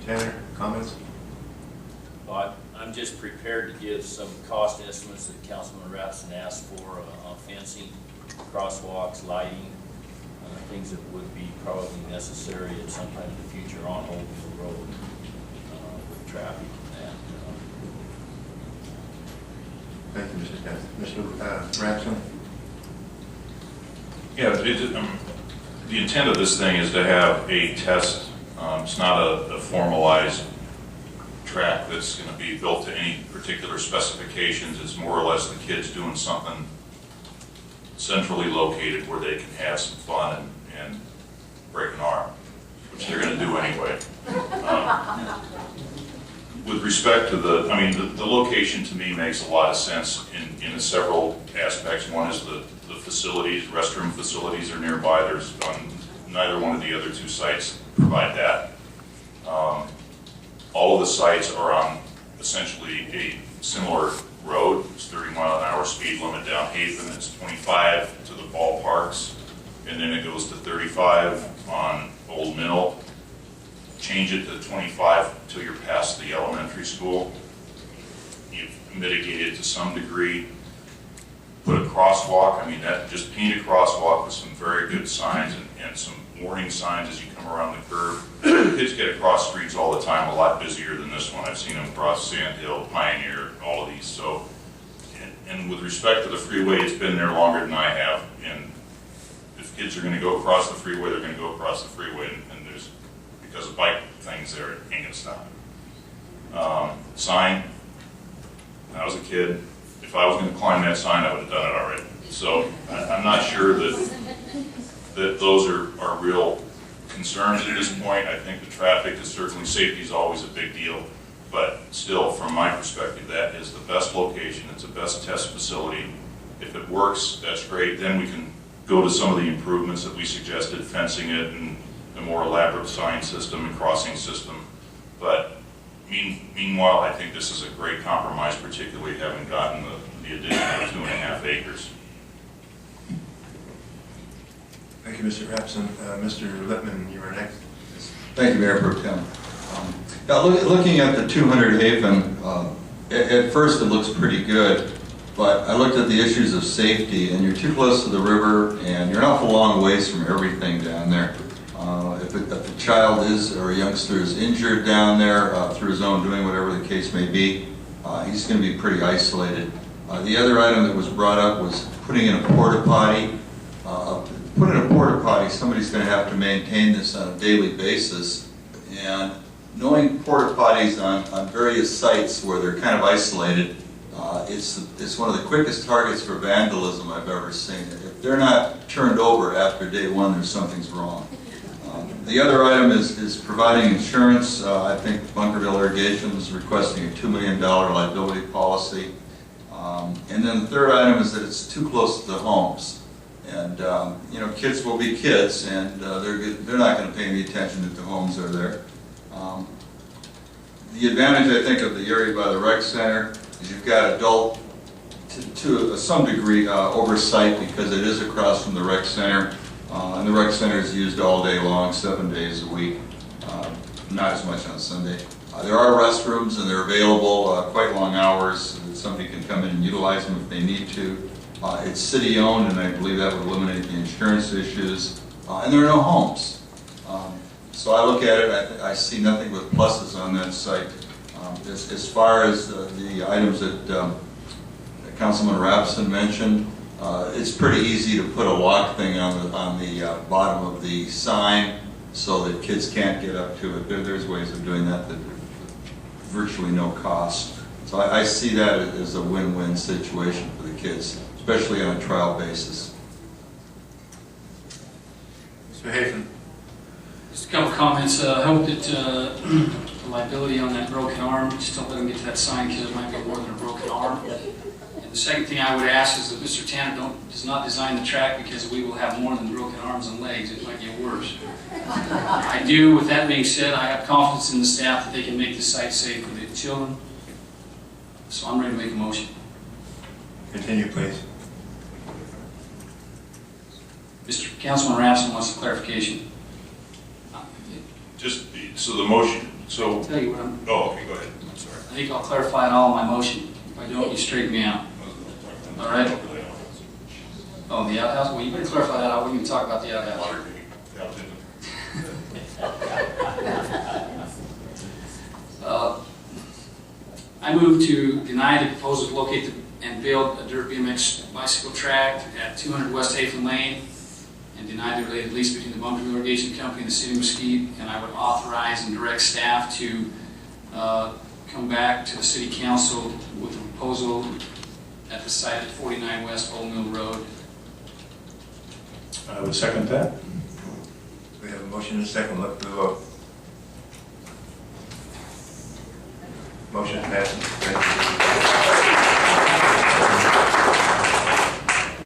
Mr. Tanner, comments? Well, I'm just prepared to give some cost estimates that Councilman Rapson asked for on fencing, crosswalks, lighting, things that would be probably necessary at some time in the future on Old Mill Road with traffic and that. Thank you, Mr. Tanner. Mr. Rapson? Yeah, the intent of this thing is to have a test. It's not a formalized track that's going to be built to any particular specifications. It's more or less the kids doing something centrally located where they can have some fun and break an arm, which they're going to do anyway. With respect to the location to me makes a lot of sense in several aspects. One is the facilities, restroom facilities are nearby. There's neither one of the other two sites provide that. All of the sites are on essentially a similar road. It's 30-mile-an-hour speed limit down Haven. It's 25 to the ballparks, and then it goes to 35 on Old Mill. Change it to 25 until you're past the elementary school. You've mitigated to some degree. Put a crosswalk. I mean, that just paint a crosswalk with some very good signs and some warning signs as you come around the curve. Kids get across streets all the time, a lot busier than this one. I've seen them cross Sand Hill, Pioneer, all of these. So, and with respect to the freeway, it's been there longer than I have. And if kids are going to go across the freeway, they're going to go across the freeway. And there's, because of bike things there, it ain't going to stop. Sign. When I was a kid, if I was going to climb that sign, I would have done it already. So I'm not sure that those are real concerns at this point. I think the traffic is certainly, safety is always a big deal, but still, from my perspective, that is the best location. It's the best test facility. If it works, that's great. Then we can go to some of the improvements that we suggested, fencing it and a more elaborate sign system and crossing system. But meanwhile, I think this is a great compromise, particularly having gotten the additional 2.5 acres. Thank you, Mr. Rapson. Mr. Lippman, you are next. Thank you, Mayor Pro Tem. Now, looking at the 200 Haven, at first it looks pretty good, but I looked at the issues of safety, and you're too close to the river, and you're an awful long ways from everything down there. If a child is, or a youngster is injured down there through his own doing, whatever the case may be, he's going to be pretty isolated. The other item that was brought up was putting in a porta potty. Put in a porta potty, somebody's going to have to maintain this on a daily basis, and knowing porta potties on various sites where they're kind of isolated, it's one of the quickest targets for vandalism I've ever seen. If they're not turned over after day one, there's something's wrong. The other item is providing insurance. I think Bunkerville Irrigation is requesting a $2 million liability policy. And then the third item is that it's too close to the homes. And you know, kids will be kids, and they're not going to pay any attention if the homes are there. The advantage, I think, of the area by the rec center is you've got adult, to some degree, oversight, because it is across from the rec center. And the rec center is used all day long, 7 days a week, not as much on Sunday. There are restrooms, and they're available quite long hours, so that somebody can come in and utilize them if they need to. It's city-owned, and I believe that would eliminate the insurance issues. And there are no homes. So I look at it, I see nothing but pluses on that site. As far as the items that Councilman Rapson mentioned, it's pretty easy to put a lock thing on the bottom of the sign so that kids can't get up to it. There's ways of doing that that virtually no cost. So I see that as a win-win situation for the kids, especially on a trial basis. Mr. Hafen. Just a couple comments. I hope that the liability on that broken arm, just don't let them get to that sign because it might be more than a broken arm. And the second thing I would ask is that Mr. Tanner does not design the track because we will have more than broken arms and legs. It might get worse. I do, with that being said, I have confidence in the staff that they can make the site safe for the children. So I'm ready to make a motion. Continue, please. Mr. Councilman Rapson wants a clarification. Just so the motion, So, Tell you what, oh, okay, go ahead, I'm sorry. I think I'll clarify it all in my motion. If I don't, you straighten me out. All right? Oh, the outhouse, well, you better clarify that out, we can talk about the outhouse. Water, I move to deny the proposal to locate and build a dirt BMX bicycle track at 200 West Hafen Lane, and deny the related lease between the Bunker Irrigation Company and the City of Mesquite, and I would authorize and direct staff to come back to the City Council with a proposal at the site at 49 West Old Mill Road. I would second that. We have a motion and a second. Look to the vote. Motion passes. Thank